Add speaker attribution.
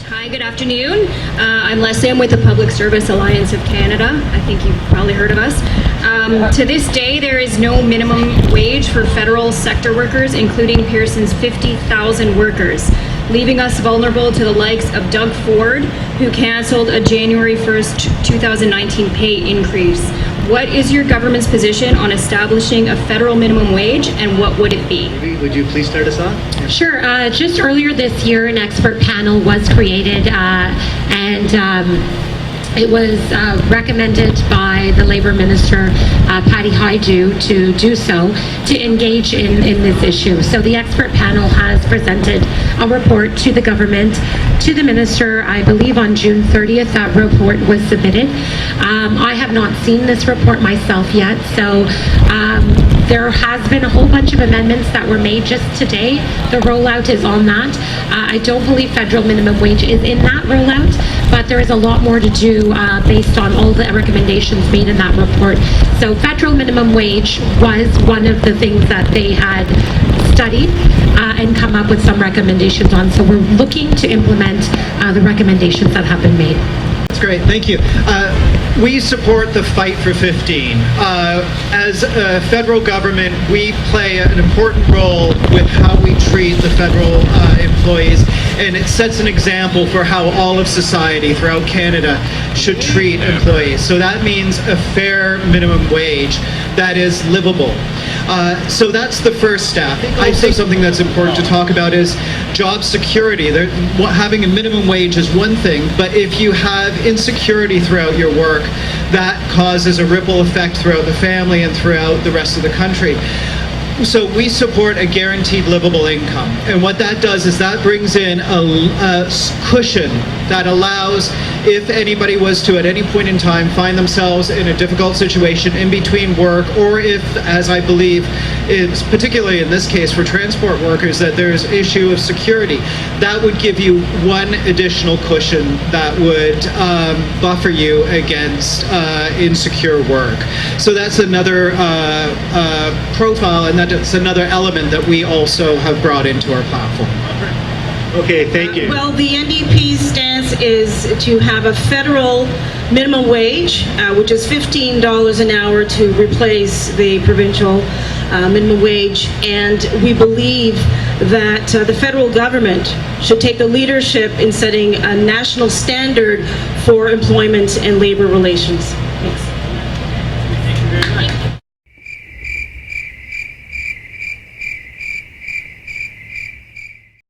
Speaker 1: Hi, good afternoon. I'm Leslie. I'm with the Public Service Alliance of Canada. I think you've probably heard of us. To this day, there is no minimum wage for federal sector workers, including Pearson's 50,000 workers, leaving us vulnerable to the likes of Doug Ford, who canceled a January 1st, 2019 pay increase. What is your government's position on establishing a federal minimum wage, and what would it be?
Speaker 2: Would you please start us off? Yeah.
Speaker 3: Sure. Just earlier this year, an expert panel was created, and it was recommended by the Labour Minister, Patty Hajdu, to do so, to engage in this issue. So the expert panel has presented a report to the government, to the Minister, I believe on June 30th. That report was submitted. I have not seen this report myself yet, so there has been a whole bunch of amendments that were made just today. The rollout is on that. I don't believe federal minimum wage is in that rollout, but there is a lot more to do based on all the recommendations made in that report. So federal minimum wage was one of the things that they had studied and come up with some recommendations on. So we're looking to implement the recommendations that have been made.
Speaker 2: That's great. Thank you. We support the fight for 15. As a federal government, we play an important role with how we treat the federal employees, and it sets an example for how all of society throughout Canada should treat employees. So that means a fair minimum wage that is livable. So that's the first step. I think something that's important to talk about is job security. Having a minimum wage is one thing, but if you have insecurity throughout your work, that causes a ripple effect throughout the family and throughout the rest of the country. So we support a guaranteed livable income. And what that does is that brings in a cushion that allows, if anybody was to at any point in time find themselves in a difficult situation in between work, or if, as I believe is particularly in this case for transport workers, that there's issue of security, that would give you one additional cushion that would buffer you against insecure work. So that's another profile, and that's another element that we also have brought into our platform.
Speaker 4: Okay, thank you.
Speaker 5: Well, the NDP's stance is to have a federal minimum wage, which is $15 an hour, to replace the provincial minimum wage. And we believe that the federal government should take the leadership in setting a national standard for employment and labor relations.